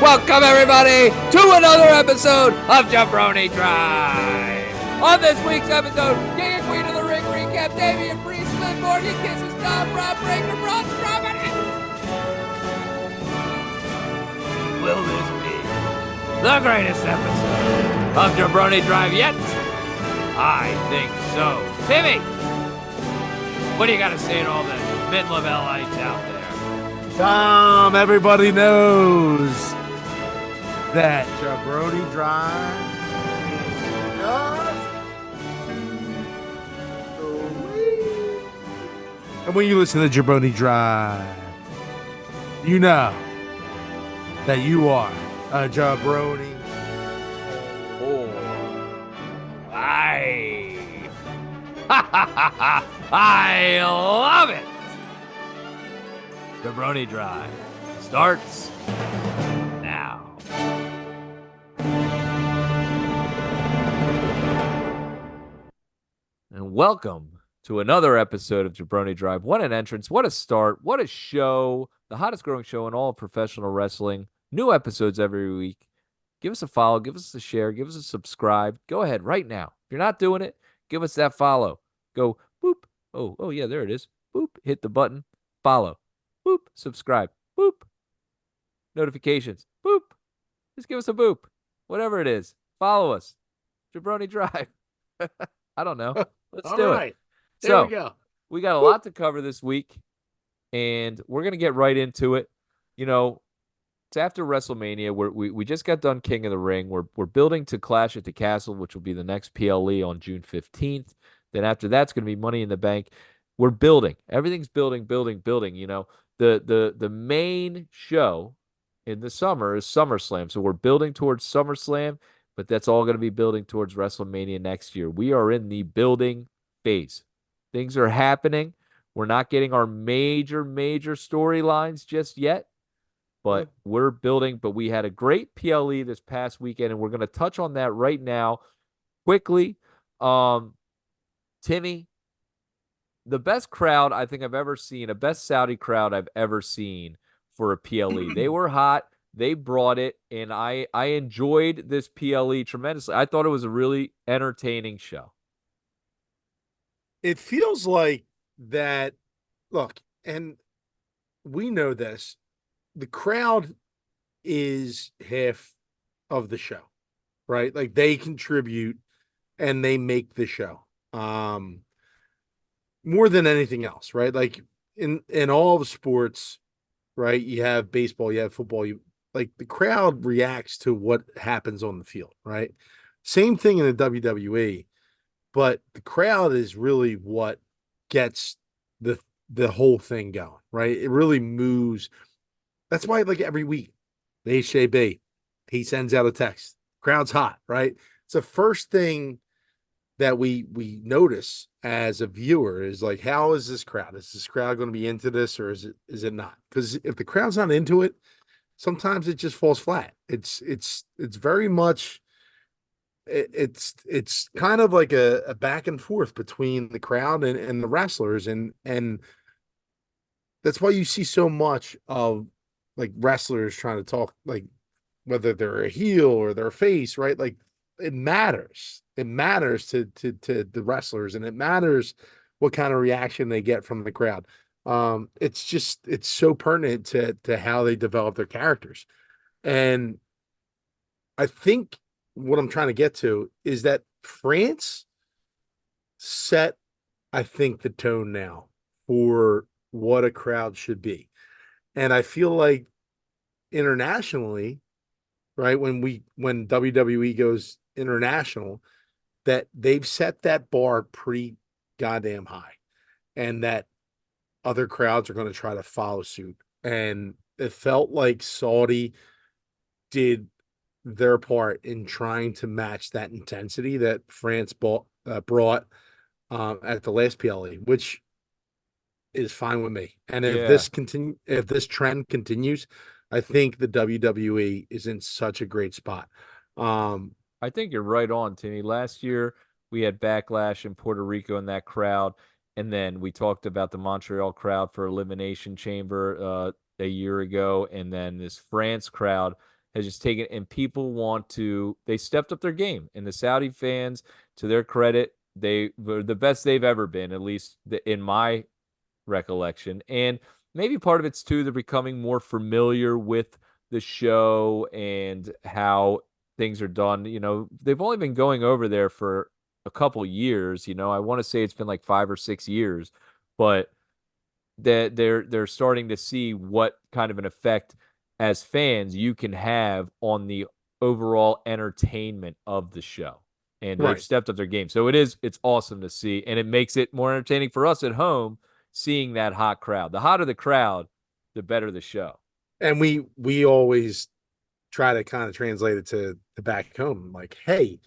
Welcome, everybody, to another episode of Jabroni Drive. On this week's episode, King and Queen of the Ring recap, Damian Priest, Liv Morgan, Kisses, Tom, Rob Breaker, Braun Strowman. Will this be the greatest episode of Jabroni Drive yet? I think so. Timmy, what do you got to say to all the mid-levelites out there? Tom, everybody knows that Jabroni Drive and when you listen to Jabroni Drive, you know that you are a Jabroni. I love it. Jabroni Drive starts now. And welcome to another episode of Jabroni Drive. What an entrance. What a start. What a show. The hottest growing show in all of professional wrestling. New episodes every week. Give us a follow. Give us a share. Give us a subscribe. Go ahead right now. If you're not doing it, give us that follow. Go boop. Oh, yeah, there it is. Boop. Hit the button. Follow. Boop. Subscribe. Boop. Notifications. Boop. Just give us a boop. Whatever it is. Follow us. Jabroni Drive. I don't know. Let's do it. There we go. We got a lot to cover this week, and we're going to get right into it. You know, it's after WrestleMania. We just got done King of the Ring. We're building to Clash at the Castle, which will be the next PLE on June 15th. Then after that's going to be Money in the Bank. We're building. Everything's building. You know, the main show in the summer is SummerSlam. So we're building towards SummerSlam, but that's all going to be building towards WrestleMania next year. We are in the building phase. Things are happening. We're not getting our major storylines just yet, but we're building. But we had a great PLE this past weekend, and we're going to touch on that right now quickly. Timmy, the best crowd I think I've ever seen, a best Saudi crowd I've ever seen for a PLE. They were hot. They brought it, and I enjoyed this PLE tremendously. I thought it was a really entertaining show. It feels like that. Look, and we know this. The crowd is half of the show, right? Like they contribute and they make the show. More than anything else, right? Like in all the sports, right? You have baseball, you have football, like the crowd reacts to what happens on the field, right? Same thing in the WWE, but the crowd is really what gets the whole thing going, right? It really moves. That's why, like every week, the HJB, he sends out a text. Crowd's hot, right? It's the first thing that we notice as a viewer is like, how is this crowd? Is this crowd going to be into this, or is it not? Because if the crowd's not into it, sometimes it just falls flat. It's very much it's kind of like a back and forth between the crowd and the wrestlers, and that's why you see so much of like wrestlers trying to talk, like whether they're a heel or they're a face, right? Like it matters. It matters to the wrestlers, and it matters what kind of reaction they get from the crowd. It's so pertinent to how they develop their characters. And I think what I'm trying to get to is that France set, I think, the tone now for what a crowd should be. And I feel like internationally, right, when WWE goes international, that they've set that bar pretty goddamn high, and that other crowds are going to try to follow suit. And it felt like Saudi did their part in trying to match that intensity that France brought at the last PLE, which is fine with me. And if this trend continues, I think the WWE is in such a great spot. I think you're right on, Timmy. Last year we had Backlash in Puerto Rico in that crowd, and then we talked about the Montreal crowd for Elimination Chamber a year ago, and then this France crowd. has just taken, and people they stepped up their game. And the Saudi fans, to their credit, they were the best they've ever been, at least in my recollection. And maybe part of it's too, they're becoming more familiar with the show and how things are done. They've only been going over there for a couple years. I want to say it's been like 5 or 6 years, but that they're starting to see what kind of an effect as fans you can have on the overall entertainment of the show. And they've Right. stepped up their game. So it's awesome to see. And it makes it more entertaining for us at home seeing that hot crowd. The hotter the crowd, the better the show. And we always try to kind of translate it to back home. Like, hey,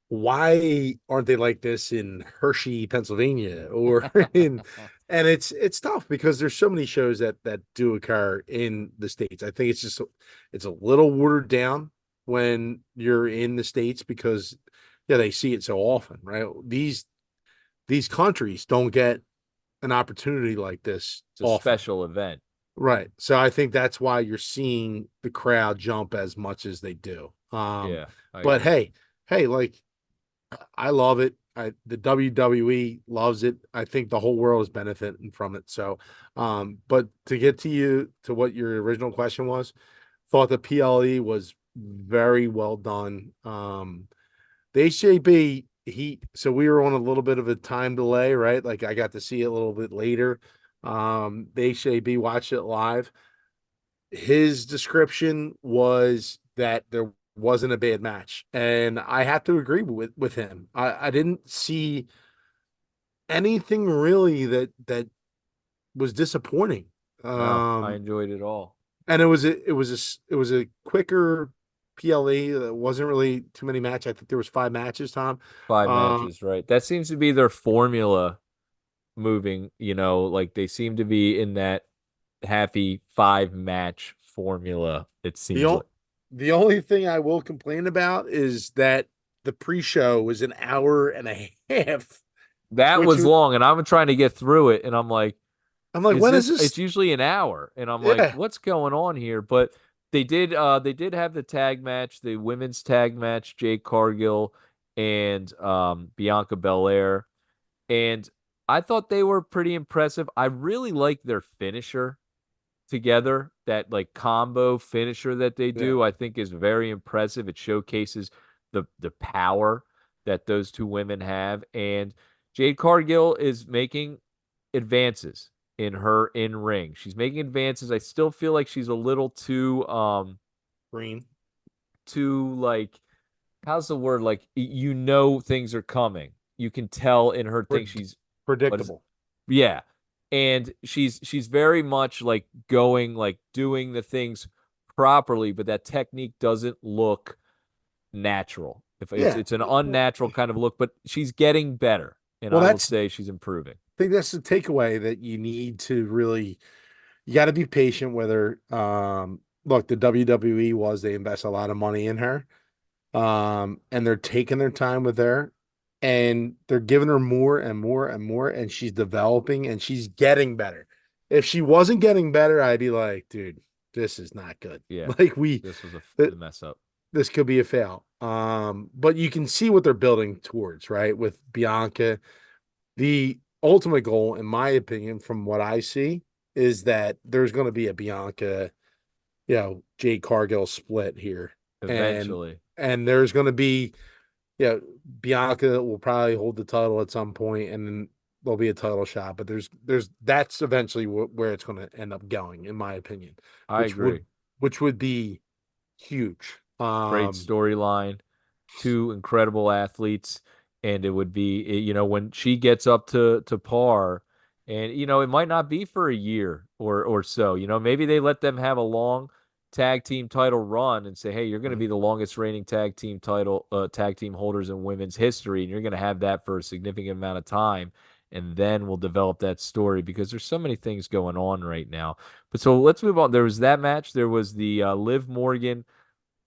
why aren't they like this in Hershey, Pennsylvania, or in? And it's tough because there's so many shows that do occur in the States. I think it's a little watered down when you're in the States because yeah, they see it so often, right? These countries don't get an opportunity like this It's a often. special event. Right. So I think that's why you're seeing the crowd jump as much as they do. Yeah, I But agree. hey, like I love it. The WWE loves it. I think the whole world is benefiting from it. So, but to get to what your original question was, thought the PLE was very well done. The HJB, so we were on a little bit of a time delay, right? Like I got to see it a little bit later. The HJB watched it live. His description was that there wasn't a bad match, and I have to agree with him. I didn't see anything really that was disappointing. No, I Um, enjoyed it all. and it was a quicker PLE. There wasn't really too many matches. I think there was 5 matches, Tom. Five Uh, matches, right? That seems to be their formula moving, like they seem to be in that happy 5 match formula, it the seems o- like. the only thing I will complain about is that the pre-show was an hour and a half, That which was long, and I'm trying to get through it, and I'm like, I'm like, is when is this this? it's usually an hour, and I'm like, Yeah, what's going on here? But they did have the tag match, the women's tag match, Jade Cargill and Bianca Belair. And I thought they were pretty impressive. I really like their finisher together. That like combo finisher that they yeah. do, I think is very impressive. It showcases the power that those two women have. And Jade Cargill is making advances in her in ring. She's making advances. I still feel like she's a little Green. too like, how's the word, like things are coming. You can tell in her thing Pred- she's what is it? predictable. Yeah. And she's very much like going like doing the things properly, but that technique doesn't look natural. If it's Yeah. it's an unnatural kind of look, but she's getting better, and Well, I will that's say she's improving. I think that's the takeaway that you need to really you got to be patient with her. Look, the WWE was they invest a lot of money in her. And they're taking their time with her and they're giving her more and more and more, and she's developing and she's getting better. If she wasn't getting better, I'd be like, dude, this is not good. Yeah. Like we This was th- a mess up. this could be a fail. But you can see what they're building towards, right? With Bianca, the ultimate goal, in my opinion, from what I see, is that there's going to be a Bianca, Jade Cargill split here, and Eventually. there's going to be, Bianca will probably hold the title at some point, and then there'll be a title shot. But there's that's eventually where it's going to end up going, in my opinion, I which would agree. which would be huge. Great storyline, two incredible athletes, and it would be when she gets up to par, and it might not be for a year or so. Maybe they let them have a long tag team title run and say, hey, you're going to Mhm. be the longest reigning tag team holders in women's history, and you're going to have that for a significant amount of time. And then we'll develop that story because there's so many things going on right now. But so let's move on. There was that match. There was the Liv Morgan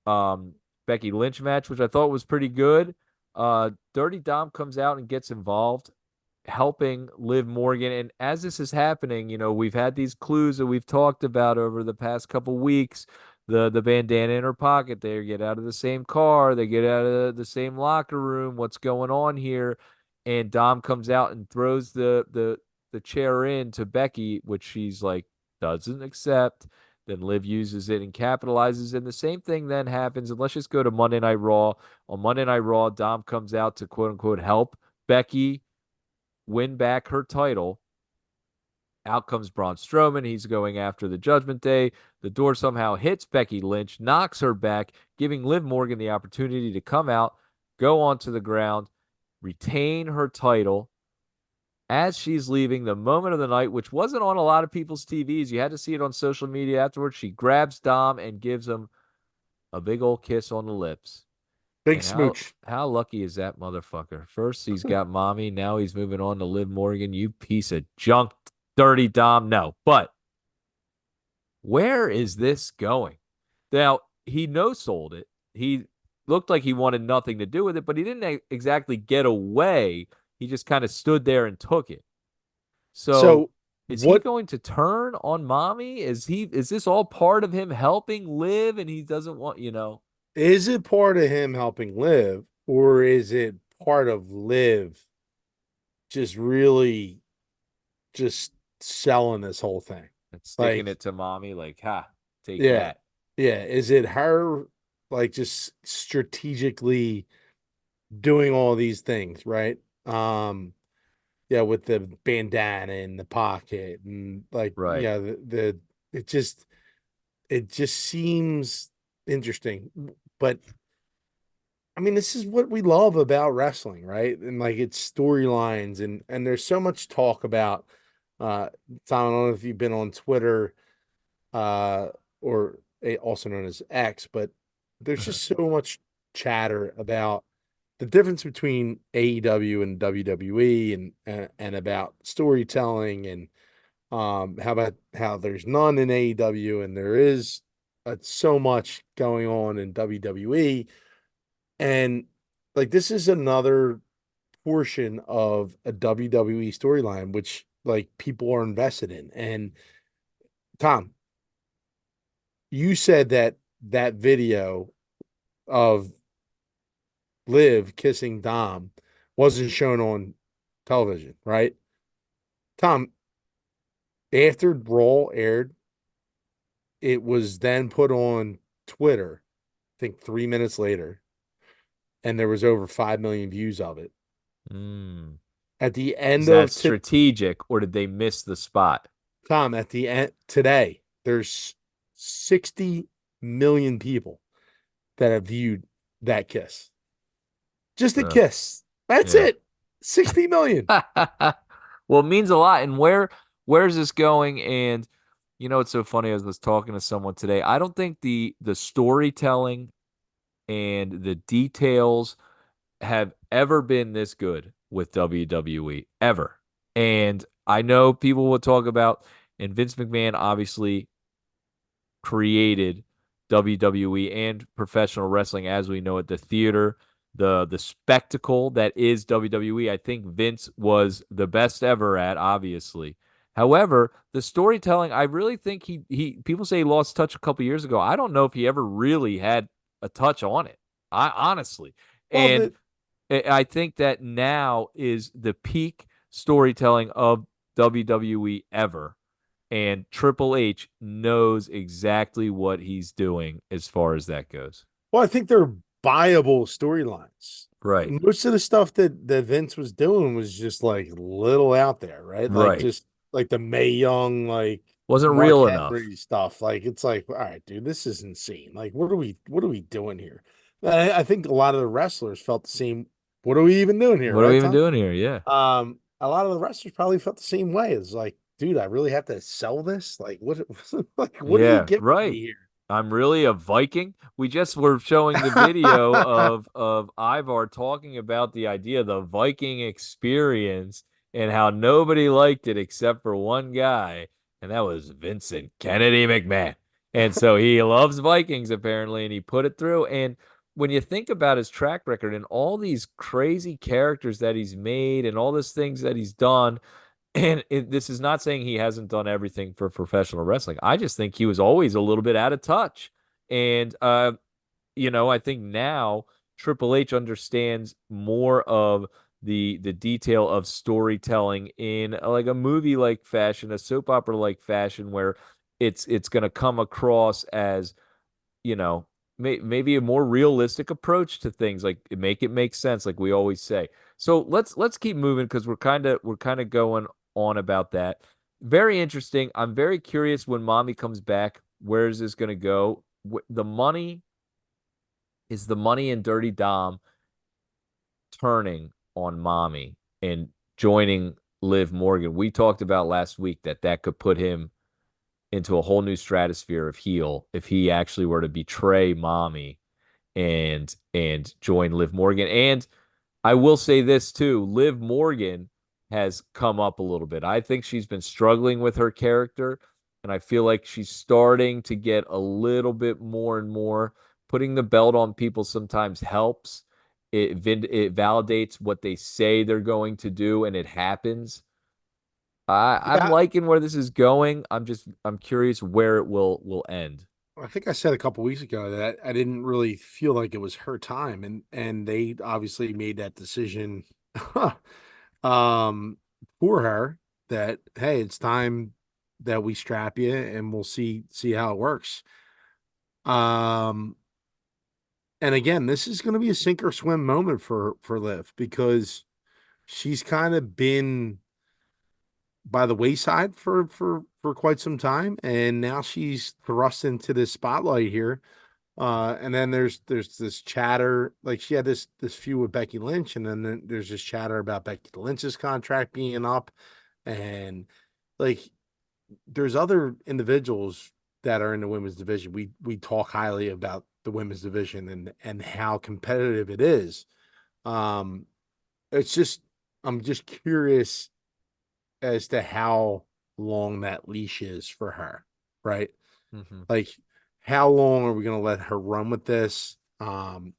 um, Becky Lynch match, which I thought was pretty good. Dirty Dom comes out and gets involved, helping Liv Morgan. And as this is happening, we've had these clues that we've talked about over the past couple weeks the bandana in her pocket. They get out of the same car. They get out of the same locker room. What's going on here? And Dom comes out and throws the chair in to Becky, which she's like doesn't accept. Then Liv uses it and capitalizes. And the same thing then happens. And let's just go to Monday Night Raw. On Monday Night Raw, Dom comes out to quote unquote help Becky win back her title. Out comes Braun Strowman. He's going after the Judgment Day. The door somehow hits Becky Lynch, knocks her back, giving Liv Morgan the opportunity to come out, go onto the ground, retain her title. As she's leaving, the moment of the night, which wasn't on a lot of people's TVs, you had to see it on social media afterwards. She grabs Dom and gives him a big old kiss on the lips. Big And smooch. how lucky is that motherfucker? First he's got mommy, now he's moving on to Liv Morgan. You piece of junk, dirty Dom. No, but where is this going? Now he no sold it. He looked like he wanted nothing to do with it, but he didn't exactly get away. He just kind of stood there and took it. So So is he what going to turn on mommy? Is this all part of him helping Liv and he doesn't want, is it part of him helping Liv, or is it part of Liv just really just selling this whole thing? and sticking Like, it to mommy like, ha, take yeah, that. yeah. Is it her like just strategically doing all these things, right? Yeah, with the bandana in the pocket and like, Right. yeah, the it just seems interesting. But I mean, this is what we love about wrestling, right? And like it's storylines and there's so much talk about Tom, I don't know if you've been on Twitter uh or also known as X, but there's just so much chatter about the difference between AEW and WWE and about storytelling and how about how there's none in AEW and there is so much going on in WWE. And like this is another portion of a WWE storyline which like people are invested in. And Tom, you said that that video of Liv kissing Dom wasn't shown on television, right? Tom, after Raw aired, it was then put on Twitter, I think 3 minutes later, and there was over 5 million views of it. Mm. At the Is end that of strategic or did they miss the spot? Tom, at the end today, there's 60 million people that have viewed that kiss. Just a Uh, kiss. That's yeah. it. 60 million. Well, it means a lot. And where's this going? And it's so funny. I was talking to someone today. I don't think the storytelling and the details have ever been this good with WWE ever. And I know people will talk about, and Vince McMahon obviously created WWE and professional wrestling as we know it, the theater, the spectacle that is WWE. I think Vince was the best ever at, obviously. However, the storytelling, I really think he people say he lost touch a couple years ago. I don't know if he ever really had a touch on it. I honestly. Well, And I think that now is the peak storytelling of WWE ever. And Triple H knows exactly what he's doing as far as that goes. I think they're viable storylines. Right. Most of the stuff that Vince was doing was just like little out there, right? Like Right. just like the May Young, like Wasn't Mark real Henry enough. stuff. Like it's like, all right, dude, this is insane. Like, what are we doing here? I think a lot of the wrestlers felt the same. What are we even doing here, What are we right, even Tom? doing here? Yeah. A lot of the wrestlers probably felt the same way. It's like, dude, I really have to sell this? Like, what like what are you Yeah, giving right. me here? I'm really a Viking. We just were showing the video of Ivar talking about the idea of the Viking experience and how nobody liked it except for one guy, and that was Vincent Kennedy McMahon. And so he loves Vikings apparently, and he put it through. And when you think about his track record and all these crazy characters that he's made and all these things that he's done, and this is not saying he hasn't done everything for professional wrestling. I just think he was always a little bit out of touch. And I think now Triple H understands more of the detail of storytelling in like a movie like fashion, a soap opera like fashion, where it's going to come across as you know, maybe a more realistic approach to things, like make it make sense, like we always say. So let's keep moving because we're kind of going on about that. Very interesting. I'm very curious when mommy comes back. Where is this going to go? The money is the money in Dirty Dom turning on mommy and joining Liv Morgan. We talked about last week that could put him into a whole new stratosphere of heel if he actually were to betray mommy and join Liv Morgan. And I will say this too, Liv Morgan has come up a little bit. I think she's been struggling with her character, and I feel like she's starting to get a little bit more and more. Putting the belt on people sometimes helps. It validates what they say they're going to do, and it happens. I'm Yeah, liking where this is going. I'm curious where it will end. I think I said a couple weeks ago that I didn't really feel like it was her time, and they obviously made that decision um for her that hey, it's time that we strap you and we'll see how it works. Um and again, this is going to be a sink or swim moment for Liv because she's kind of been by the wayside for quite some time, and now she's thrust into this spotlight here. And then there's this chatter, like she had this feud with Becky Lynch, and then there's this chatter about Becky Lynch's contract being up, and like there's other individuals that are in the women's division. We talk highly about the women's division and how competitive it is. Um, it's just I'm just curious as to how long that leash is for her, right? Hmm. Like, how long are we going to let her run with this?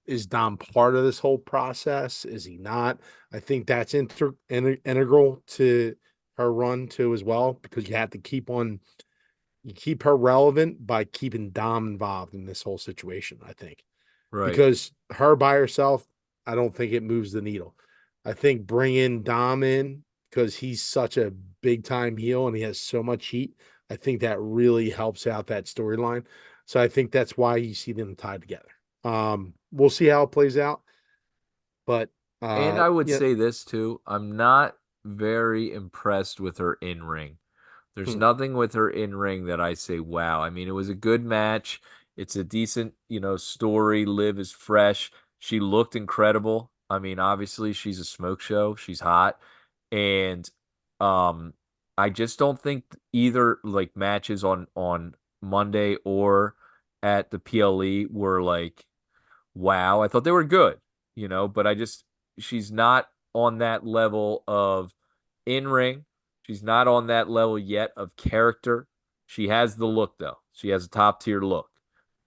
Is Dom part of this whole process? Is he not? I think that's integral to her run too, as well, because you keep her relevant by keeping Dom involved in this whole situation. I think Right. because her by herself, I don't think it moves the needle. I think bringing Dom in because he's such a big time heel and he has so much heat. I think that really helps out that storyline. So I think that's why you see them tied together. We'll see how it plays out, but And I would yeah, say this too. I'm not very impressed with her in ring. There's hmm, nothing with her in ring that I say, wow. I mean, it was a good match. It's a decent, story. Liv is fresh. She looked incredible. I mean, obviously she's a smoke show. She's hot. And um I just don't think either like matches on Monday or at the PLE were like wow. I thought they were good, but she's not on that level of in ring. She's not on that level yet of character. She has the look though. She has a top tier look.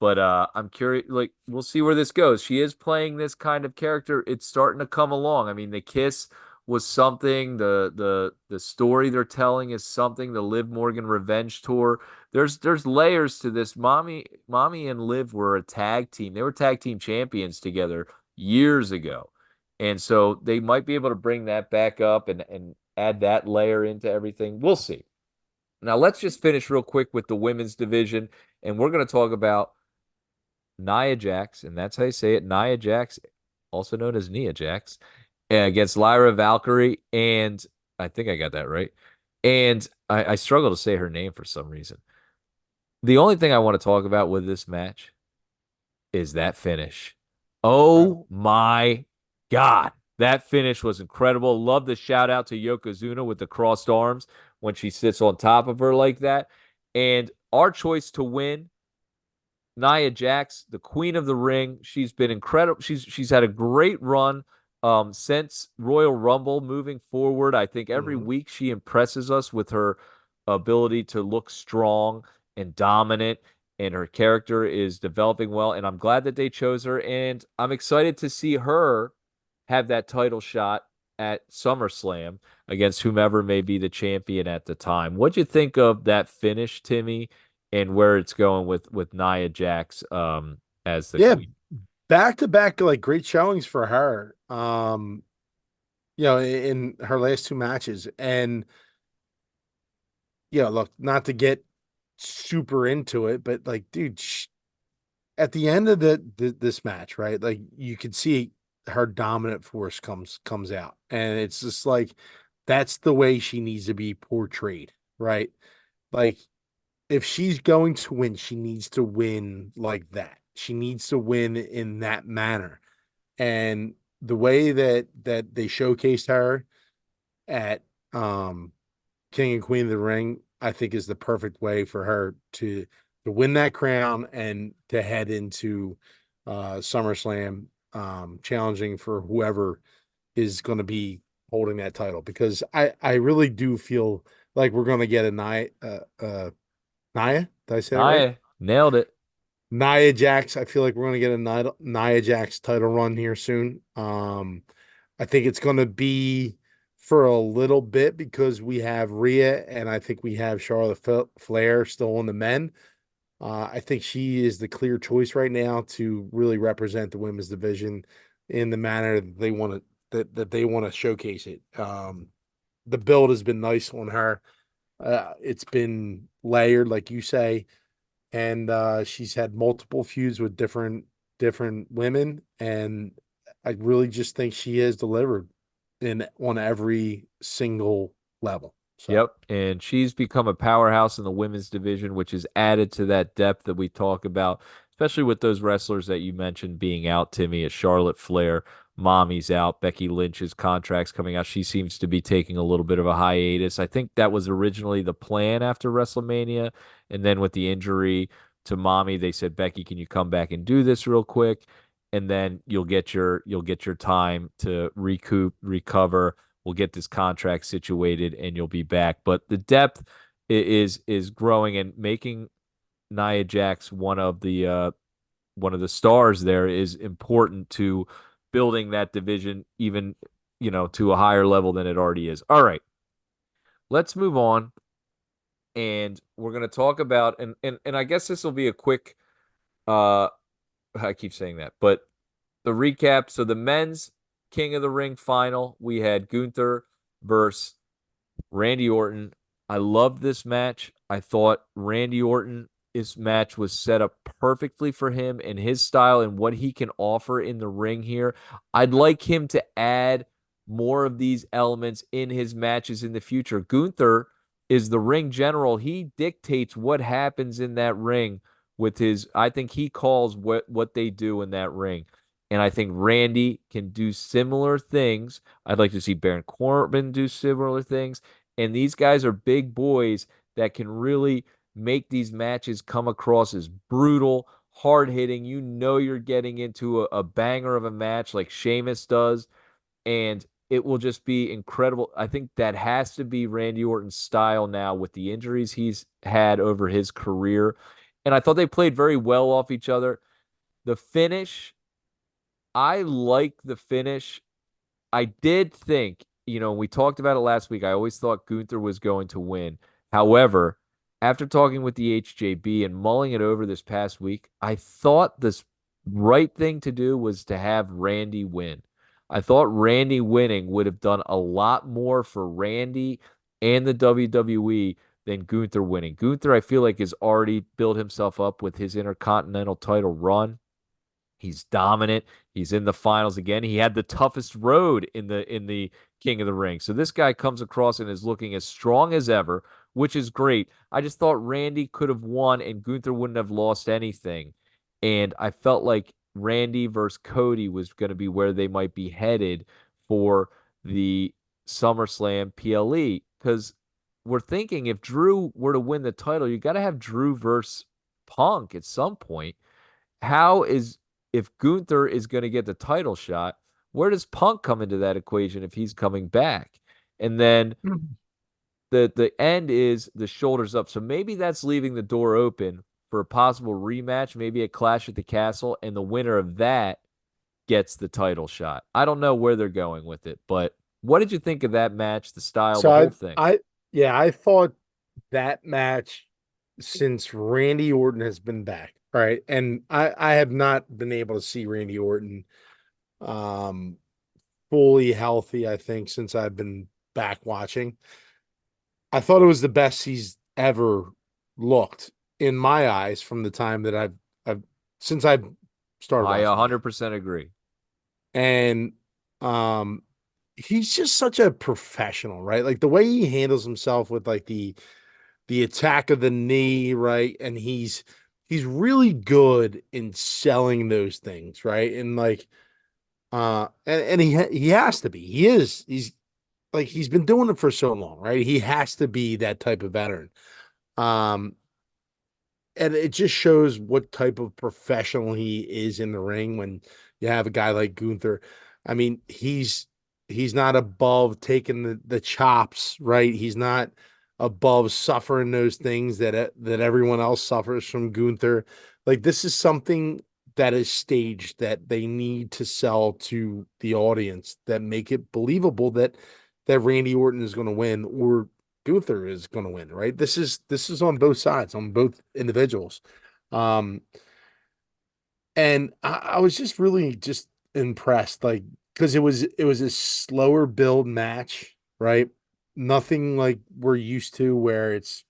But I'm curious, like we'll see where this goes. She is playing this kind of character. It's starting to come along. I mean, the kiss was something. The story they're telling is something. The Liv Morgan revenge tour, there's layers to this. Mommy and Liv were a tag team. They were tag team champions together years ago. And so they might be able to bring that back up and add that layer into everything. We'll see. Now let's just finish real quick with the women's division, and we're going to talk about Nia Jax, and that's how you say it, Nia Jax, also known as Nia Jax, against Lyra Valkyrie, and I think I got that right. And I struggle to say her name for some reason. The only thing I want to talk about with this match is that finish. uh, Oh my God. That finish was incredible. Love the shout out to Yokozuna with the crossed arms when she sits on top of her like that. And our choice to win, Nia Jax, the queen of the ring. She's been incredible. She's had a great run since Royal Rumble moving forward. I think every mhm. week she impresses us with her ability to look strong and dominant, and her character is developing well. And I'm glad that they chose her, and I'm excited to see her have that title shot at SummerSlam against whomever may be the champion at the time. What'd you think of that finish, Timmy? and where it's going with Nia Jax as the Yeah, queen. back to back, like great showings for her. In her last two matches. And look, not to get super into it, but like, dude, at the end of this match, right? Like you could see her dominant force comes out, and it's just like that's the way she needs to be portrayed, right? Like if she's going to win, she needs to win like that. She needs to win in that manner. And the way that they showcased her at um King and Queen of the Ring, I think is the perfect way for her to win that crown and to head into SummerSlam, challenging for whoever is going to be holding that title. Because I really do feel like we're going to get a Nia. Did I say that right? Nia nailed it. Nia Jax. I feel like we're going to get a Nia Jax title run here soon. I think it's going to be for a little bit because we have Rhea and I think we have Charlotte Flair still on the men. I think she is the clear choice right now to really represent the women's division in the manner that they want to that they want to showcase it. The build has been nice on her. It's been layered, like you say, and she's had multiple feuds with different women, and I really just think she has delivered in on every single level. So, Yep. And she's become a powerhouse in the women's division, which is added to that depth that we talk about, especially with those wrestlers that you mentioned being out, Timmy, at Charlotte Flair. Mommy's out. Becky Lynch's contract's coming out. She seems to be taking a little bit of a hiatus. I think that was originally the plan after WrestleMania. And then with the injury to Mommy, they said, Becky, can you come back and do this real quick? And then you'll get your time to recoup, recover. We'll get this contract situated and you'll be back. But the depth is growing and making Nia Jax one of the stars there is important to building that division even to a higher level than it already is. All right, let's move on and we're going to talk about and I guess this will be a quick uh I keep saying that, but the recap. So the men's King of the Ring final, we had Gunther versus Randy Orton. I loved this match. I thought Randy Orton, his match was set up perfectly for him and his style and what he can offer in the ring here. I'd like him to add more of these elements in his matches in the future. Gunther is the ring general. He dictates what happens in that ring with his, I think he calls what they do in that ring. And I think Randy can do similar things. I'd like to see Baron Corbin do similar things. And these guys are big boys that can really make these matches come across as brutal, hard hitting. You know you're getting into a banger of a match like Sheamus does, and it will just be incredible. I think that has to be Randy Orton's style now with the injuries he's had over his career. And I thought they played very well off each other. The finish, I like the finish. I did think, we talked about it last week. I always thought Gunther was going to win. However, after talking with the HJB and mulling it over this past week, I thought this right thing to do was to have Randy win. I thought Randy winning would have done a lot more for Randy and the WWE than Gunther winning. Gunther, I feel like, has already built himself up with his Intercontinental title run. He's dominant. He's in the finals again. He had the toughest road in the King of the Ring. So this guy comes across and is looking as strong as ever, which is great. I just thought Randy could have won and Gunther wouldn't have lost anything. And I felt like Randy versus Cody was going to be where they might be headed for the SummerSlam PLE because we're thinking if Drew were to win the title, you got to have Drew versus Punk at some point. How is if Gunther is going to get the title shot, where does Punk come into that equation if he's coming back? And then the end is the shoulders up. So maybe that's leaving the door open for a possible rematch, maybe a clash at the castle, and the winner of that gets the title shot. I don't know where they're going with it, but what did you think of that match, the style, so the I, whole thing? I, yeah, I thought that match. since Randy Orton has been back. All right. And I have not been able to see Randy Orton um fully healthy, I think, since I've been back watching. I thought it was the best he's ever looked in my eyes from the time that I've since I've started I watching wrestling. 100% agree. And um he's just such a professional, right? Like the way he handles himself with like the attack of the knee, right? And he's really good in selling those things, right? And like and he has to be. He's like he's been doing it for so long, right? He has to be that type of veteran. Um and it just shows what type of professional he is in the ring when you have a guy like Gunther. I mean, he's not above taking the chops, right? He's not above suffering those things that everyone else suffers from Gunther. Like this is something that is staged that they need to sell to the audience that make it believable that Randy Orton is going to win or Gunther is going to win, right? This is on both sides, on both individuals. Um, and I was just really just impressed, like because it was a slower build match, right? Nothing like we're used to where it's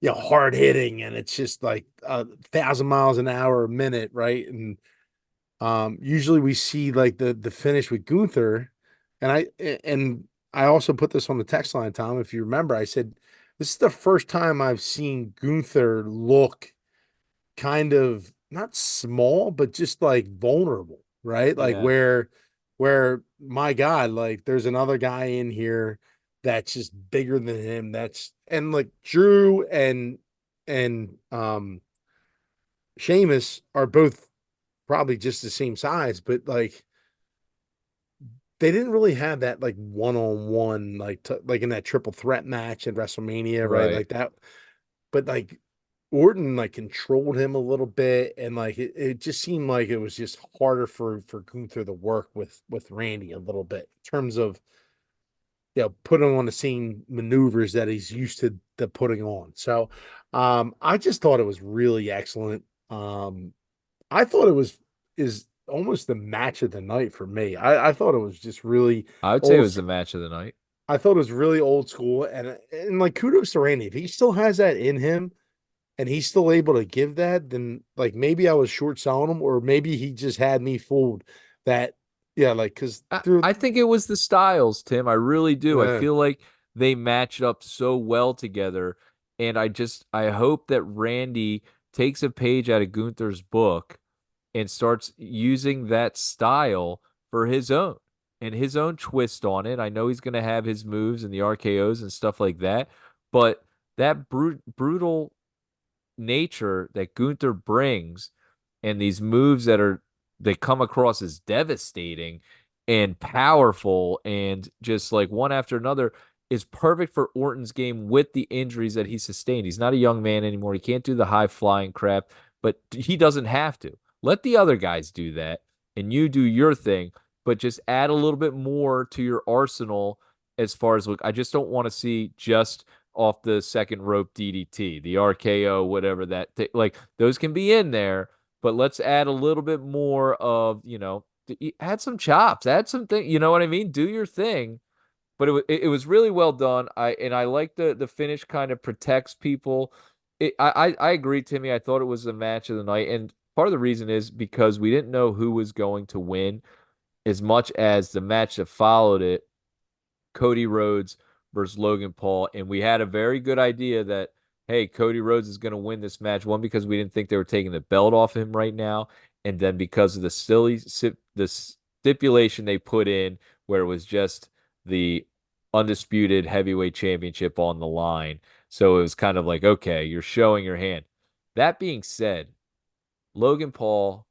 hard hitting and it's just like 1,000 miles an hour a minute, right? And usually we see like the finish with Gunther, and I also put this on the text line, Tom. If you remember, I said this is the first time I've seen Gunther look kind of not small, but just like vulnerable, right? Like Yeah. where my God, like there's another guy in here that's just bigger than him. That's and like Drew and Sheamus are both probably just the same size, but like they didn't really have that like one-on-one like in that triple threat match at WrestleMania, right? Right. Like that, but like Orton like controlled him a little bit, and like it just seemed like it was just harder for Gunther to work with Randy a little bit in terms of putting on the same maneuvers that he's used to putting on. So I just thought it was really excellent. I thought it was is almost the match of the night for me. I thought it was just really I would say it old. was the match of the night. I thought it was really old school, and like kudos to Randy. If he still has that in him, and he's still able to give that, then like maybe I was short selling him, or maybe he just had me fooled. That yeah, like because through I think it was the styles, Tim. I really do. I yeah, feel like they matched up so well together. And I hope that Randy takes a page out of Gunther's book and starts using that style for his own and his own twist on it. I know he's going to have his moves and the RKOs and stuff like that, but that brutal nature that Gunther brings and these moves they come across as devastating and powerful and just like one after another is perfect for Orton's game with the injuries that he sustained. He's not a young man anymore. He can't do the high flying crap, but he doesn't have to. Let the other guys do that and you do your thing, but just add a little bit more to your arsenal as far as look, I just don't want to see just off the second rope DDT, the RKO, whatever like those can be in there, but let's add a little bit more of, add some chops, add some thing, you know what I mean? Do your thing. But it was really well done. I like the finish kind of protects people. I agree, Timmy. I thought it was the match of the night, and part of the reason is because we didn't know who was going to win as much as the match that followed it Cody Rhodes versus Logan Paul. And we had a very good idea that, hey, Cody Rhodes is going to win this match. One, because we didn't think they were taking the belt off him right now. And then because of the stipulation they put in where it was just the undisputed heavyweight championship on the line. So it was kind of like, okay, you're showing your hand. That being said, Logan Paul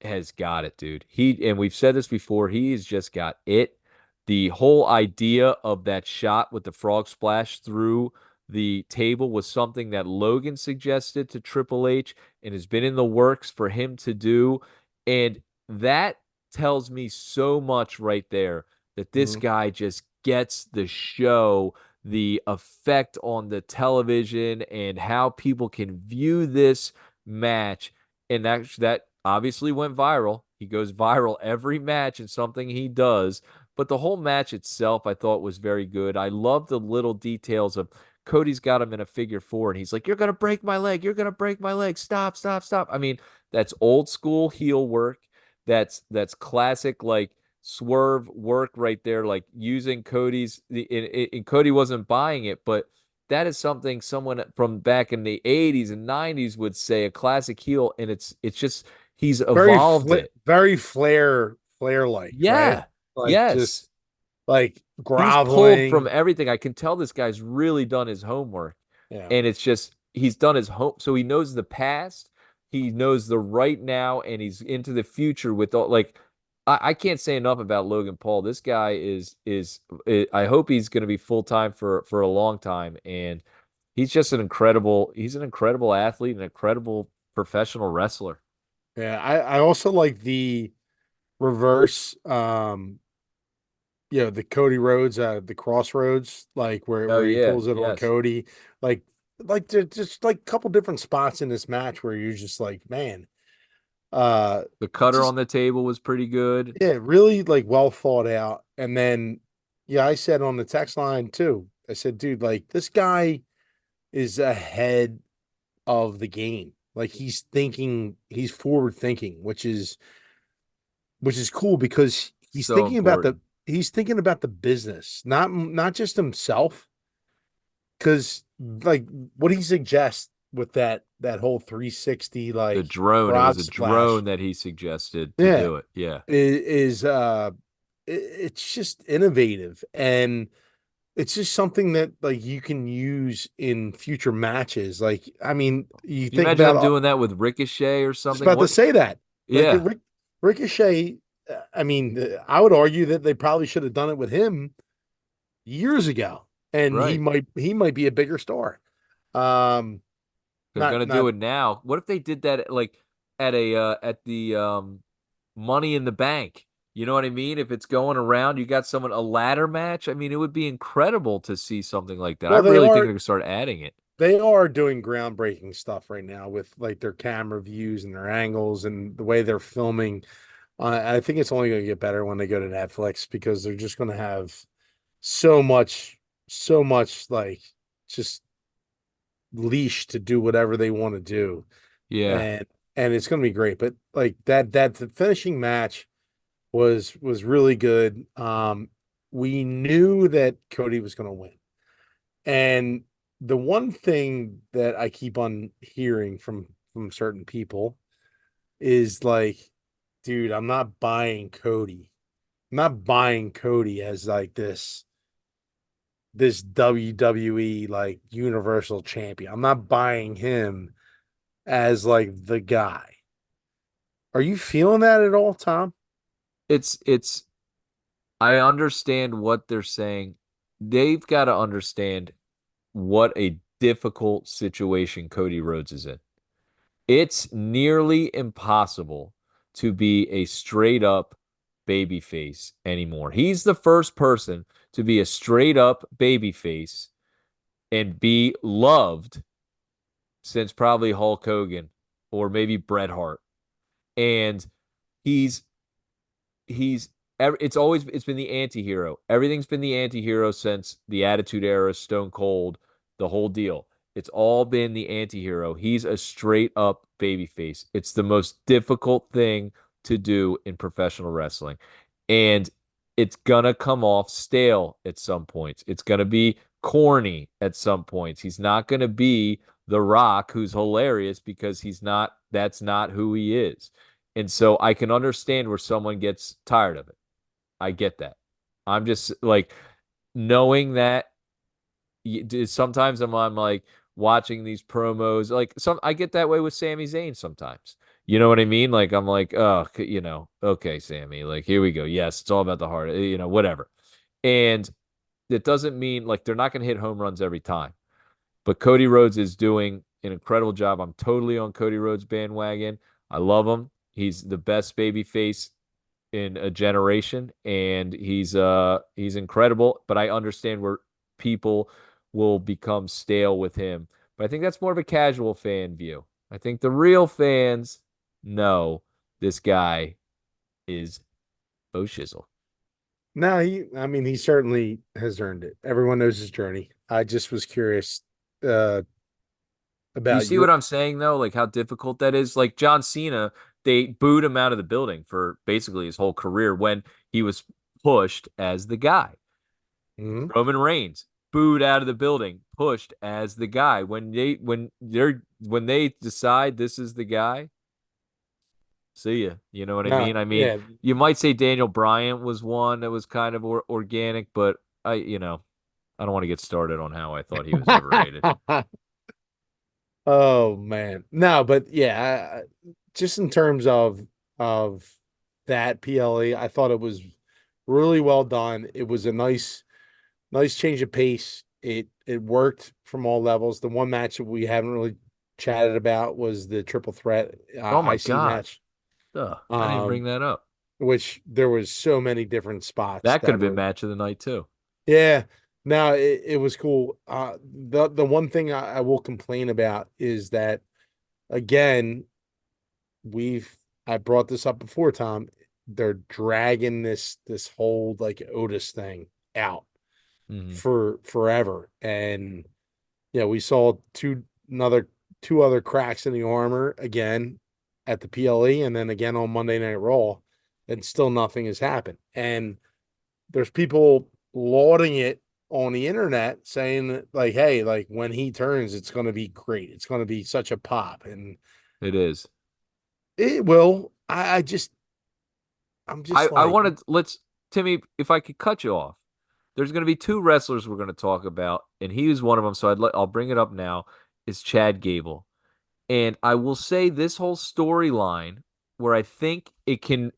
has got it, dude. And we've said this before, he's just got it. The whole idea of that shot with the frog splash through the table was something that Logan suggested to Triple H and has been in the works for him to do. And that tells me so much right there that this mhm. guy just gets the show the effect on the television and how people can view this match. And that obviously went viral. He goes viral every match and something he does. But the whole match itself, I thought was very good. I love the little details of Cody's got him in a figure four, and he's like, "You're gonna break my leg. You're gonna break my leg. Stop, stop, stop." I mean, that's old school heel work. That's classic like swerve work right there, like using and Cody wasn't buying it, but that is something someone from back in the 80s and 90s would say a classic heel, and it's just he's evolved it. very Flair like, right? Yeah. Like Yes. just like He's pulled from groveling. everything. I can tell this guy's really done his homework. Yeah. And it's just he's done his home so he knows the past, he knows the right now, and he's into the future with all like I can't say enough about Logan Paul. This guy I hope he's going to be full time for a long time, and he's an incredible athlete, an incredible professional wrestler. Yeah. I also like the reverse the Cody Rhodes the crossroads, like Oh where he yeah, pulls it on yes. Cody. Like there's just like a couple different spots in this match where you're just like, man, uh The cutter just on the table was pretty good. yeah, really like well thought out. And then yeah, I said on the text line too, I said, dude, like this guy is ahead of the game. Like he's forward thinking, which is cool because So important. he's thinking about the business, not just himself. Because like what he suggests with that whole 360 The like drone, it was frog a splash, drone that he suggested to yeah, do it. Yeah. it's just innovative, and it's just something that like you can use in future matches. Like, I mean, you You think imagine about them doing that with Ricochet or just something? about to What? say that, like Yeah, Ricochet. I mean, I would argue that they probably should have done it with him years ago, and right. he might be a bigger star. Um, They're not gonna not do it now. What if they did that like at a at the Money in the Bank? You know what I mean? If it's going around, you got someone a ladder match. I mean, it would be incredible to see something like that. I well, really think they're gonna start adding it. they are doing groundbreaking stuff right now with like their camera views and their angles and the way they're filming. I think it's only going to get better when they go to Netflix because they're just going to have so much, so much like just leash to do whatever they want to do, Yeah, and it's going to be great. But like that the finishing match was really good. We knew that Cody was going to win. And the one thing that I keep on hearing from certain people is like, dude, I'm not buying Cody. I'm not buying Cody as like this WWE like universal champion. I'm not buying him as like the guy. Are you feeling that at all, Tom? it's. I understand what they're saying. They've got to understand what a difficult situation Cody Rhodes is in. It's nearly impossible to be a straight up babyface anymore. He's the first person to be a straight up babyface and be loved since probably Hulk Hogan or maybe Bret Hart. And he's he's it's been the anti-hero. Everything's been the anti-hero since the Attitude Era, Stone Cold, the whole deal. It's all been the anti-hero. He's a straight up babyface. It's the most difficult thing to do in professional wrestling. And it's gonna come off stale at some points. It's gonna be corny at some points. He's not gonna be The Rock, who's hilarious because that's not who he is. And so I can understand where someone gets tired of it. I get that. I'm just like knowing that sometimes I'm like watching these promos. Like I get that way with Sami Zayn sometimes. You know what I mean? Like I'm like, oh, okay, Sammy, like here we go. Yes, it's all about the heart, whatever. And it doesn't mean like they're not going to hit home runs every time. But Cody Rhodes is doing an incredible job. I'm totally on Cody Rhodes bandwagon. I love him. He's the best baby face in a generation, and he's incredible. But I understand where people will become stale with him. But I think that's more of a casual fan view. I think the real fans know this guy is O'Shizzle. No, I mean, he certainly has earned it. Everyone knows his journey. I just was curious uh, You about see your. what I'm saying though? Like how difficult that is? Like John Cena, they booed him out of the building for basically his whole career when he was pushed as the guy. Mhm. Roman Reigns, booed out of the building, pushed as the guy. When they decide this is the guy, see ya. You know what I No, mean? I mean, yeah. you might say Daniel Bryan was one that was kind of organic, but I don't want to get started on how I thought he was overrated. Oh man. No, but yeah, just in terms of that PLE, I thought it was really well done. It was a nice change of pace. It worked from all levels. The one match that we haven't really chatted about was the triple threat Oh my IC God. match. Ugh, I didn't even bring Um, that up. which there was so many different spots That could that have been were. match of the night too. Yeah, no, it was cool. The one thing I will complain about is that again, we've I brought this up before, Tom. They're dragging this whole like Otis thing out Hmm. for forever. And yeah, we saw another two other cracks in the armor again at the PLE and then again on Monday Night Raw, and still nothing has happened. And there's people lauding it on the internet saying that, like, hey, like when he turns, it's gonna be great. It's gonna be such a pop. And It is. it will. I'm I just I like, wanted let's Timmy, if I could cut you off. There's going to be two wrestlers we're going to talk about, and he is one of them. So I'll bring it up now. Is Chad Gable, and I will say this whole storyline where I think it can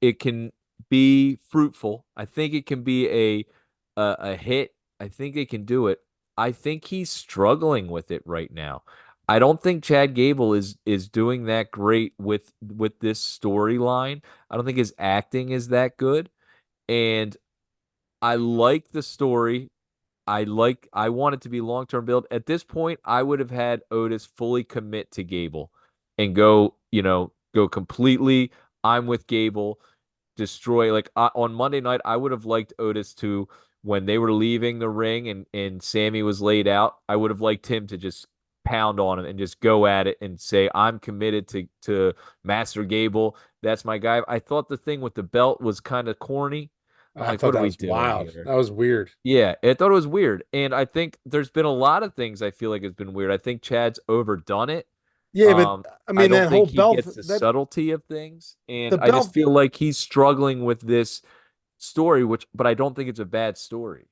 be fruitful. I think it can be a hit. I think they can do it. I think he's struggling with it right now. I don't think Chad Gable is doing that great with this storyline. I don't think his acting is that good, and I like the story. I want it to be long-term build. At this point, I would have had Otis fully commit to Gable and go completely. I'm with Gable, destroy like on Monday night, I would have liked Otis to when they were leaving the ring and Sammy was laid out, I would have liked him to just pound on him and just go at it and say, I'm committed to Master Gable. That's my guy. I thought the thing with the belt was kind of corny. I'm I like, thought what are that we was doing wild. here? That was weird. Yeah, I thought it was weird. And I think there's been a lot of things I feel like has been weird. I think Chad's overdone it. Yeah, but I I mean don't that whole think he belt gets the that subtlety of things. And the I just belt feel like he's struggling with this story, but I don't think it's a bad story.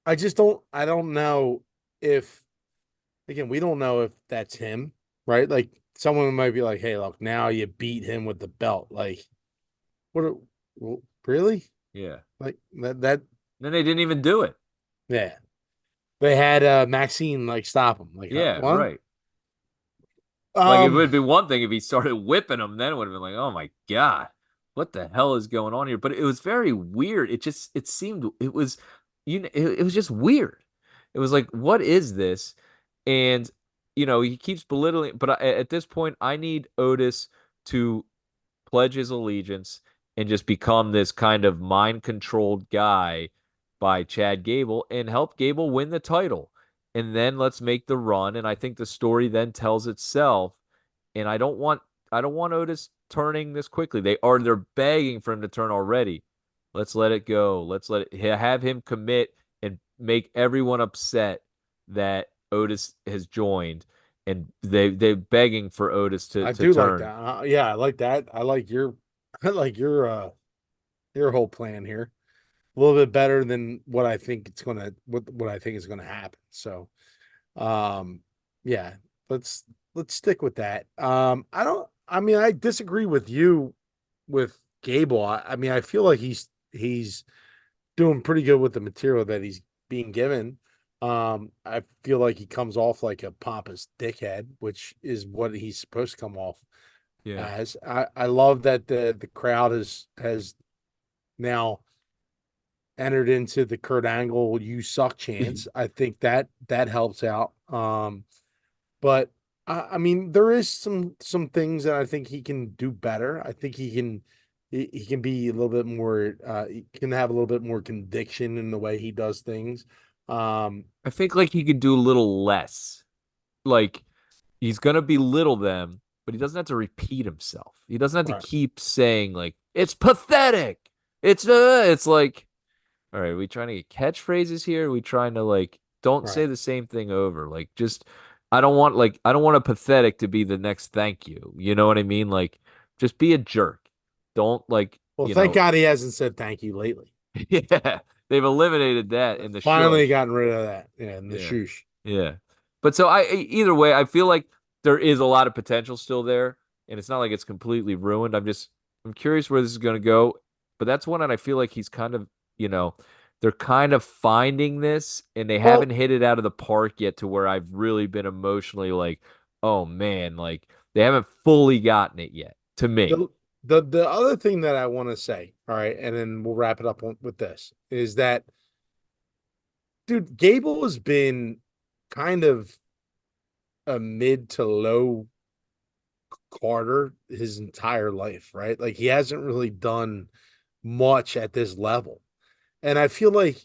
I don't know if again, we don't know if that's him, right? Like someone might be like, "Hey, look, now you beat him with the belt." Like, what? Well, really? Yeah. Like that? Then they didn't even do it. Yeah. They had Maxine like stop him. Like, Yeah, what? right. Like it Um, would be one thing if he started whipping him, then it would have been like, oh my God, what the hell is going on here? But it was very weird. It seemed it was it was just weird. It was like, what is this? And he keeps belittling, but at this point, I need Otis to pledge his allegiance and just become this kind of mind controlled guy by Chad Gable and help Gable win the title. And then let's make the run. And I think the story then tells itself. And I don't want Otis turning this quickly. They're begging for him to turn already. Let's let it go. Let's let it have him commit and make everyone upset that Otis has joined. And they're begging for Otis to I to do like turn. that. Yeah, I like that. I like your, I like your whole plan here. A little bit better than what I think it's gonna what I think is gonna happen. So, um, yeah, let's let's stick with that. I don't. I mean, I disagree with you with Gable. I mean, I feel like he's doing pretty good with the material that he's being given. I feel like he comes off like a pompous dickhead, which is what he's supposed to come off Yeah. as. I love that the crowd has now entered into the Kurt Angle "you suck" chance. I think that helps out. But I mean, there is some things that I think he can do better. I think he can be a little bit more. He can have a little bit more conviction in the way he does things. Um, I think like he could do a little less. Like he's gonna belittle them, but he doesn't have to repeat himself. He doesn't have to right, keep saying like it's pathetic. It's like, all right, are we trying to get catchphrases here? Are we trying to like don't say right. the same thing over? Like just I don't want a pathetic to be the next thank you. You know what I mean? Like just be a jerk. Don't like, Well, thank God he hasn't said thank you lately. yeah, they've eliminated that in the Finally shush. gotten rid of that. Yeah, in the Yeah. shoosh. Yeah. But so either way, I feel like there is a lot of potential still there, and it's not like it's completely ruined. I'm curious where this is going to go, but that's one that I feel like he's kind of, you know, they're kind of finding this and they haven't Well, hit it out of the park yet to where I've really been emotionally like, oh man, like they haven't fully gotten it yet to me. the the other thing that I want to say, all right, and then we'll wrap it up with this, is that dude, Gable has been kind of a mid to low Carter his entire life, right? Like he hasn't really done much at this level. And I feel like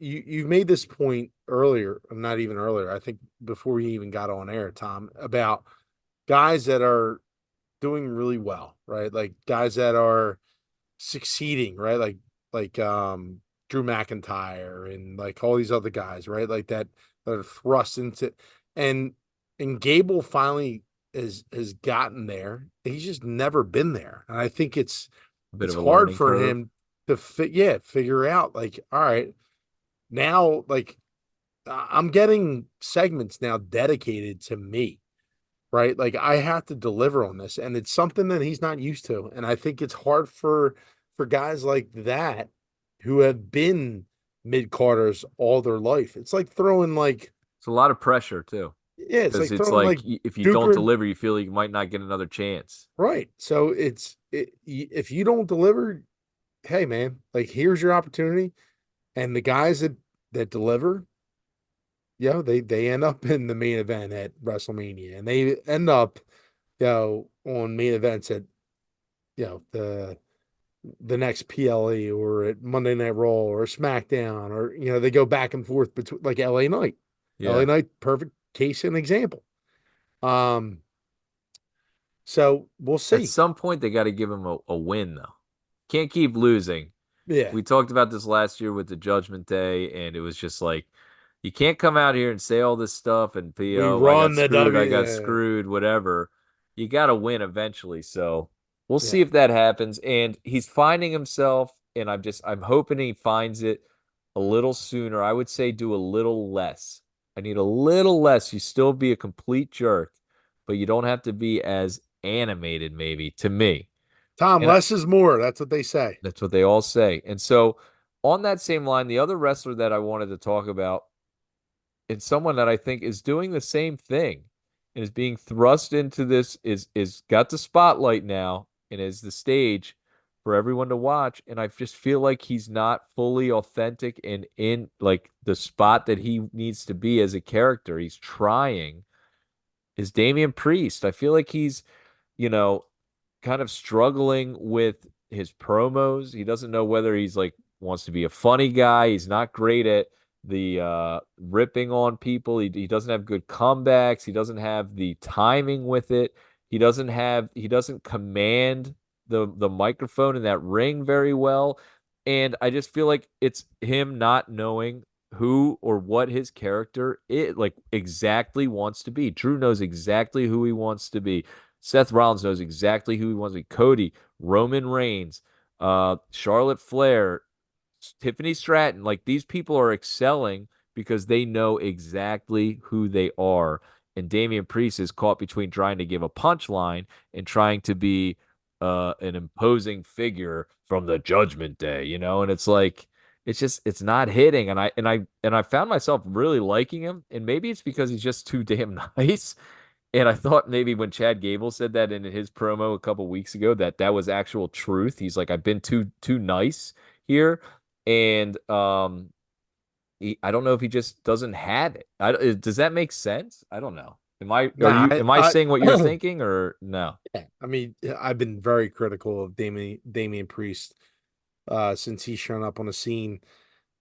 you made this point earlier, not even earlier, I think before we even got on air, Tom, about guys that are doing really well, right? Like guys that are succeeding, right? Like Drew McIntyre and like all these other guys, right? Like that are thrust into and and Gable finally has gotten there. He's just never been there. And I think A bit it's of a hard learning for curve. him to figure out like, all right, now like I'm getting segments now dedicated to me, right? Like I have to deliver on this, and it's something that he's not used to. And I think it's hard for guys like that who have been mid Carters all their life. It's like throwing like It's a lot of pressure too, yeah, it's because like it's throwing like like if you don't Duker deliver, you feel like you might not get another chance. right. So if you don't deliver, hey man, like here's your opportunity. And the guys that deliver, they end up in the main event at WrestleMania, and they end up, on main events at the next PLE or at Monday Night Raw or SmackDown, or they go back and forth between like LA Knight. LA Yeah. Knight, perfect case and example. Um, so we'll At see. some point, they got to give him a win, though. Can't keep losing. Yeah, We talked about this last year with the Judgment Day, and it was just like, you can't come out here and say all this stuff and be, we oh, run the I W. got screwed, whatever. You got to win eventually. So we'll see Yeah, if that happens. And he's finding himself, and I'm hoping he finds it a little sooner. I would say do a little less. I need a little less. You still be a complete jerk, but you don't have to be as animated, maybe, to me. Tom, And less is more. That's what they say. that's what they all say. And so, on that same line, the other wrestler that I wanted to talk about, and someone that I think is doing the same thing and is being thrust into this, is got the spotlight now and is the stage for everyone to watch. And I just feel like he's not fully authentic and in like the spot that he needs to be as a character. He's trying. Is Damian Priest. I feel like he's, you know, kind of struggling with his promos. He doesn't know whether he's like wants to be a funny guy. He's not great at the ripping on people. He doesn't have good comebacks. He doesn't have the timing with it. He doesn't command the microphone in that ring very well. And I just feel like it's him not knowing who or what his character is like exactly wants to be. Drew knows exactly who he wants to be. Seth Rollins knows exactly who he wants to be. Cody, Roman Reigns, Charlotte Flair, Tiffany Stratton. Like these people are excelling because they know exactly who they are. And Damian Priest is caught between trying to give a punchline and trying to be an imposing figure from the Judgment Day, And it's like it's not hitting. And I found myself really liking him. And maybe it's because he's just too damn nice. And I thought maybe when Chad Gable said that in his promo a couple weeks ago, that was actual truth. He's like, I've been too nice here. and I don't know if he just doesn't have it. Does that make sense? I don't know. Nah, Am I saying what you're thinking or no? yeah, I mean, I've been very critical of Damian Priest since he's shown up on the scene.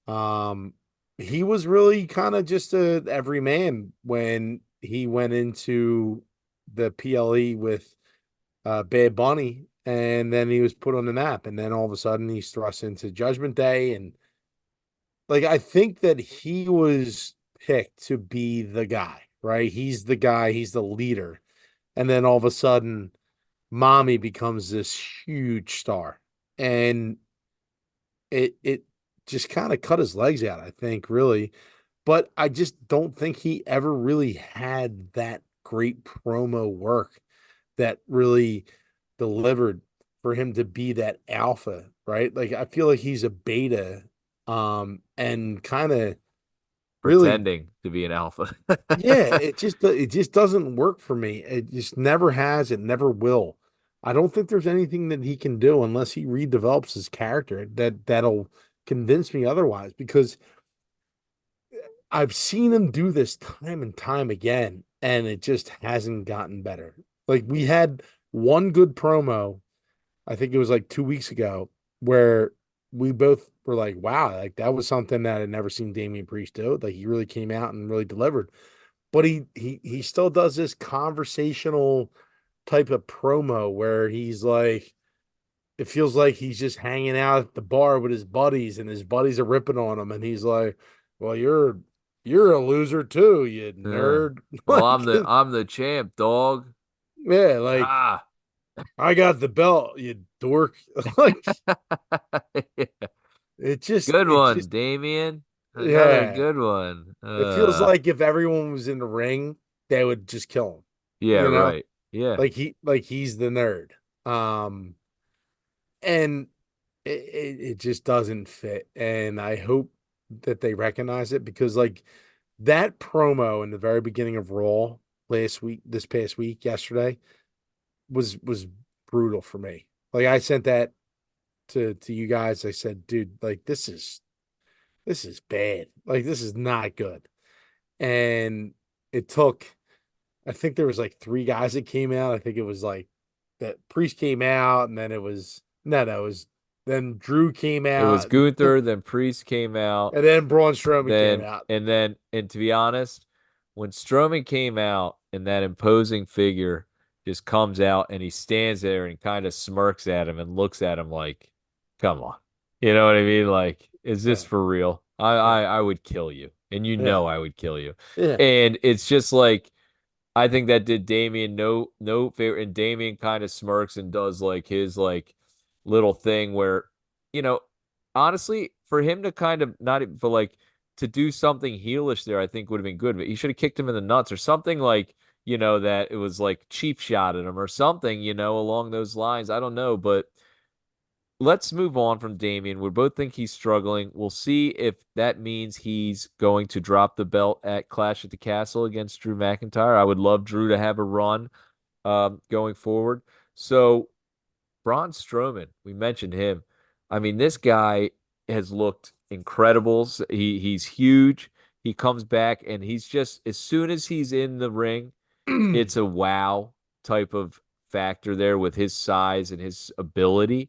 Um, he was really kind of just a everyman when he went into the PLE with Bad Bunny, and then he was put on the map, and then all of a sudden he's thrust into Judgment Day, and like I think that he was picked to be the guy, right? He's the guy, he's the leader, and then all of a sudden, Mommy becomes this huge star, and it just kind of cut his legs out, I think, really. But I just don't think he ever really had that great promo work that really delivered for him to be that alpha, right? Like I feel like he's a beta, and kind of really, Pretending to be an alpha. yeah, it just doesn't work for me. It just never has, it never will. I don't think there's anything that he can do unless he redevelops his character that'll convince me otherwise, because I've seen him do this time and time again, and it just hasn't gotten better. Like we had one good promo, I think it was like 2 weeks ago, where we both were like, wow, like that was something that I'd never seen Damian Priest do. Like he really came out and really delivered. But he still does this conversational type of promo where he's like, it feels like he's just hanging out at the bar with his buddies, and his buddies are ripping on him, and he's like, well, you're a loser too, you Yeah. nerd. Well, Like, I'm the champ, dog. yeah, like Ah. I got the belt, you dork. Like Yeah. it just Good it one, just Damien. Another yeah. good one. It feels like if everyone was in the ring, they would just kill him. Yeah, You know? right. Yeah. Like he's the nerd. Um and it just doesn't fit. And I hope that they recognize it, because like that promo in the very beginning of Raw last week, this past week, yesterday, was brutal for me. Like I sent that to you guys. I said, dude, like this is bad. Like this is not good. And it took, I think there was like three guys that came out. I think it was like that Priest came out, and then it was no, it was then Drew came It was out, Gunther, then Priest came out, and then Braun Strowman came then out. and to be honest, when Strowman came out and that imposing figure just comes out and he stands there and kind of smirks at him and looks at him like, "Come on." You know what I mean? Like, is this Yeah, for real? yeah, I would kill you. And you yeah, know I would kill you. yeah. And it's just like I think that did Damien no favor, and Damien kind of smirks and does like his like little thing where, you know, honestly, for him to kind of not even for like to do something heelish there, I think would have been good. But he should have kicked him in the nuts or something like, that it was like cheap shot at him or something, along those lines. I don't know, but let's move on from Damien. We both think he's struggling. We'll see if that means he's going to drop the belt at Clash at the Castle against Drew McIntyre. I would love Drew to have a run going forward. So, Braun Strowman, we mentioned him. I mean, this guy has looked incredible. He's huge. He comes back and he's just as soon as he's in the ring, it's a wow type of factor there with his size and his ability.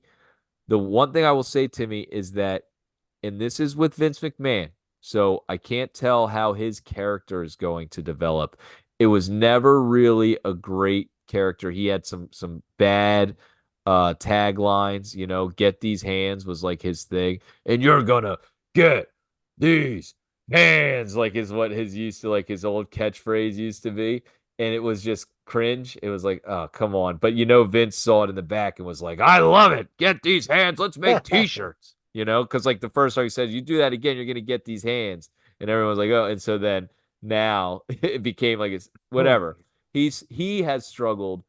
The one thing I will say, Timmy, is that, and this is with Vince McMahon, so I can't tell how his character is going to develop. It was never really a great character. He had some bad taglines, get these hands was like his thing, and you're gonna get these hands, like is what his used to like his old catchphrase used to be, and it was just cringe. It was like, oh, come on. But Vince saw it in the back and was like, I love it. Get these hands. Let's make t-shirts. Because like the first time he said, you do that again, you're gonna get these hands. And everyone's like, oh, and so then now it became like it's Oh my. whatever. He has struggled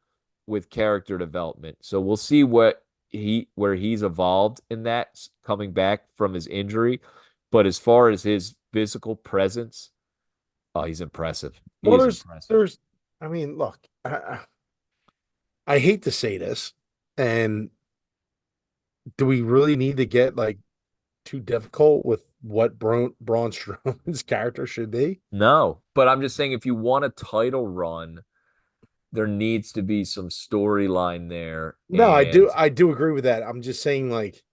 with character development. So we'll see where he's evolved in that coming back from his injury. But as far as his physical presence, oh, he's impressive. He Well, is there's impressive. there's I mean, look, I hate to say this, and do we really need to get like too difficult with what Braun Strowman's character should be. No, but I'm just saying if you want a title run, there needs to be some storyline there. No, And I do agree with that. I'm just saying, like,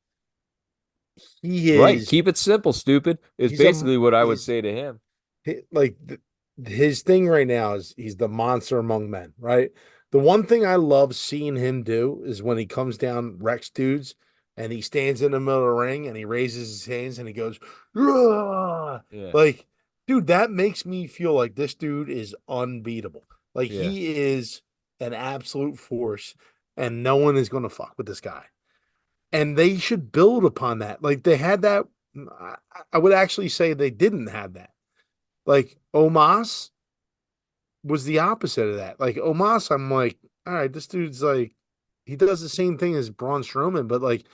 he right, is keep it simple, stupid, is he's a basically what I would he's say to him. like his thing right now is he's the monster among men, right? The one thing I love seeing him do is when he comes down Rex dudes and he stands in the middle of the ring and he raises his hands and he goes, "Rah!" Yeah. Like, dude, that makes me feel like this dude is unbeatable. Like Yeah. he is an absolute force, and no one is going to fuck with this guy. And they should build upon that. Like they had that. I I would actually say they didn't have that. Like Omas was the opposite of that. Like Omas, I'm like, all right, this dude's like, he does the same thing as Braun Strowman, but like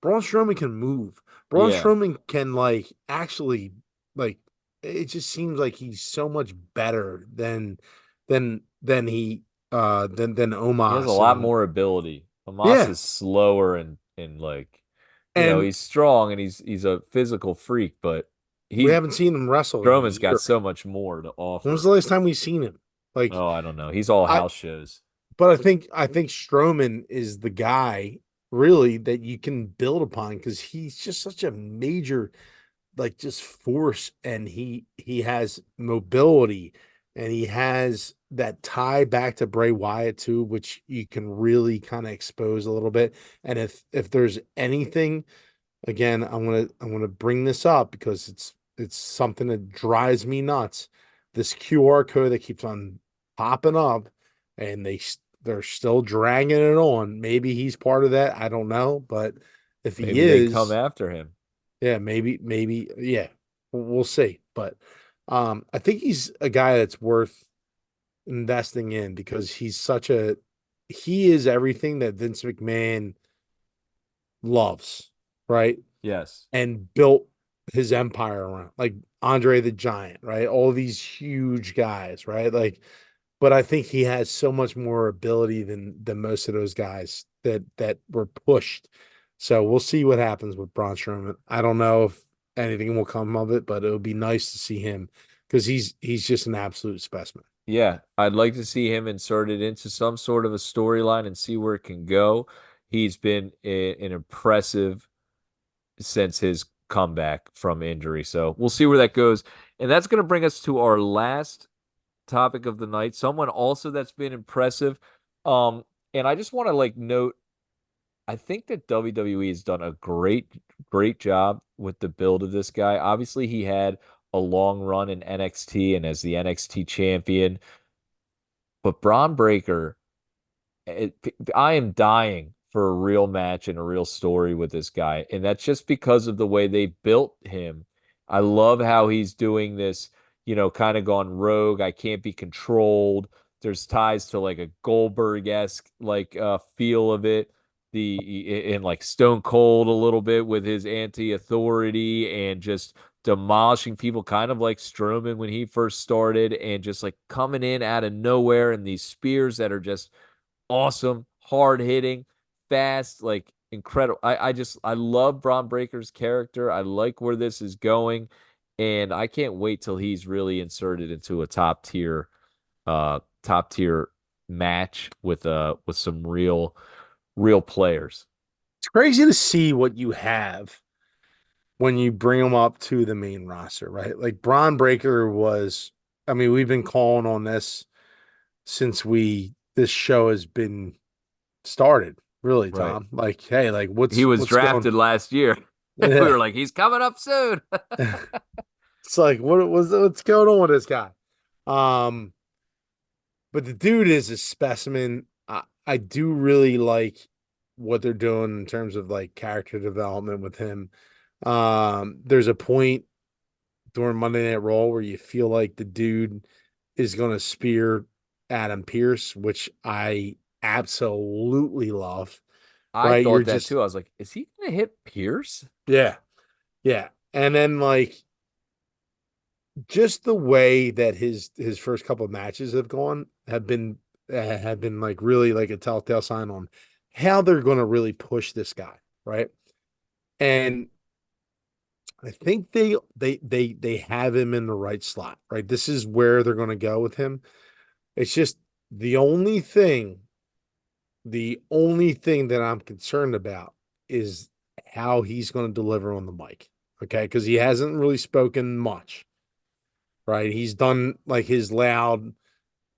Braun Strowman can move. Braun Yeah. Strowman can like actually like it just seems like he's so much better than he than He has a Omas. lot And more ability. Hamas yeah. is slower and like, And he's strong and he's a physical freak, but we he haven't seen him wrestle in a Strowman's got year. so much more to When was offer. the last time we seen him? Like Oh, I don't know. He's all I house shows. but I think Strowman is the guy really that you can build upon because he's just such a major like just force, and he has mobility, and he has that tie back to Bray Wyatt too, which you can really kind of expose a little bit. And if there's anything, again, I'm gonna bring this up because it's something that drives me nuts. This QR code that keeps on popping up, and they're still dragging it on. Maybe he's part of that. I don't know, but if he Maybe they come is, after him. yeah, maybe, yeah, we'll see. But I think he's a guy that's worth investing in because he is everything that Vince McMahon loves, right? Yes. And built his empire around, like Andre the Giant, right? All these huge guys, right? Like, but I think he has so much more ability than most of those guys that were pushed. So we'll see what happens with Braun Strowman. I don't know if anything will come of it, but it would be nice to see him because he's just an absolute specimen. Yeah, I'd like to see him inserted into some sort of a storyline and see where it can go. He's been an impressive since his comeback from injury. So we'll see where that goes. And that's going to bring us to our last topic of the night. Someone also that's been impressive. Um, and I just want to like note, I think that WWE has done a great job with the build of this guy. Obviously, he had a long run in NXT and as the NXT champion, but Braun Breaker it, I am dying for a real match and a real story with this guy. And that's just because of the way they built him. I love how he's doing this, kind of gone rogue. I can't be controlled. There's ties to like a Goldberg-esque like feel of it. And like Stone Cold a little bit with his anti-authority and just demolishing people kind of like Strowman when he first started and just like coming in out of nowhere and these spears that are just awesome, hard hitting, fast, like incredible. I love Braun Breaker's character. I like where this is going, and I can't wait till he's really inserted into a top tier match with some real players. It's crazy to see what you have when you bring him up to the main roster, right? Like Braun Breaker was, I mean, we've been calling on this since this show has been started, really, Right. Tom. Like, hey, like He was what's going drafted last year. We yeah. were like, he's coming up soon. It's like what's going on with this guy? Um, but the dude is a specimen. I do really like what they're doing in terms of like character development with him. There's a point during Monday Night Raw where you feel like the dude is gonna spear Adam Pierce, which I absolutely love. I Right? You're thought that just too. I was like, is he gonna hit Pierce? yeah, yeah. And then like just the way that his first couple of matches have gone have been like really like a telltale sign on how they're going to really push this guy, right? And I think they have him in the right slot, right? This is where they're going to go with him. It's just the only thing, the only thing that I'm concerned about is how he's going to deliver on the mic. Okay, because he hasn't really spoken much, right? He's done like his loud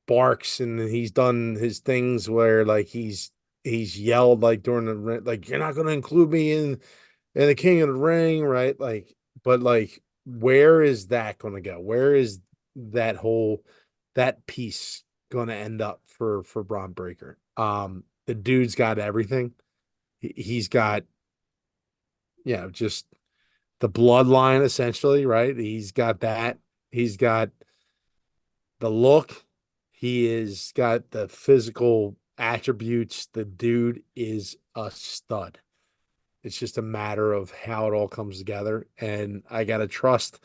barks and he's done his things where like he's yelled like during like you're not going to include me in the King of the Ring, right? Like, but like, where is that going to go? Where is that whole that piece going to end up for Braun Breaker? The dude's got everything. He's got just the bloodline essentially, right? He's got that. He's got the look. He is got the physical attributes. The dude is a stud. It's just a matter of how it all comes together. And I got to trust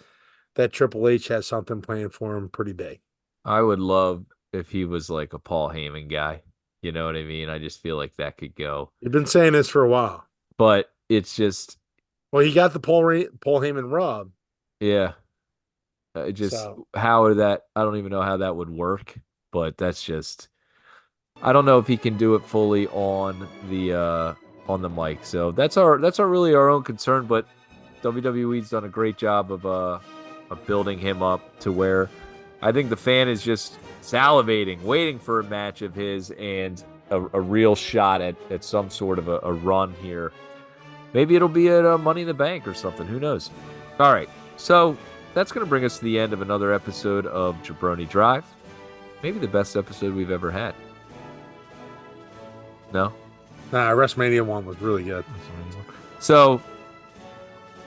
that Triple H has something planned for him pretty big. I would love if he was like a Paul Heyman guy. You know what I mean? I just feel like that could go. You've been saying this for a while. But it's just, Well, he got the Paul Heyman rub. yeah, just So how that, I don't even know how that would work, but that's just, I don't know if he can do it fully on the mic. So that's our really our own concern, but WWE's done a great job of building him up to where I think the fan is just salivating, waiting for a match of his and a real shot at some sort of a run here. Maybe it'll be at Money in the Bank or something. Who knows? All right. So that's going to bring us to the end of another episode of Jabroni Drive. Maybe the best episode we've ever had. No? WrestleMania 1 was really good. So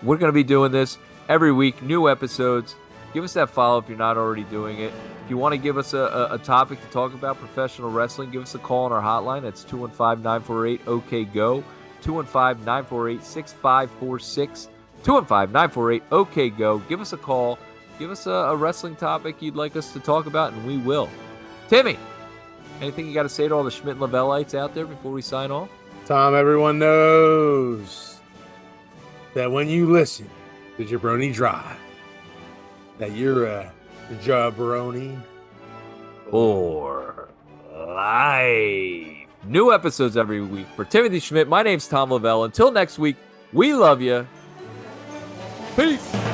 we're going to be doing this every week, new episodes. Give us that follow if you're not already doing it. If you want to give us a topic to talk about professional wrestling, give us a call on our hotline. That's 215-948-OK-GO, 215-948-6546, 215-948-OK-GO. Give us a call. Give us a wrestling topic you'd like us to talk about, and we will. Timmy, anything you got to say to all the Schmidt and Lavellites out there before we sign off? Tom, everyone knows that when you listen to Jabroni Drive, that you're a jabroni For life. New episodes every week. For Timothy Schmidt, my name's Tom Lavelle. Until next week, we love you. Peace.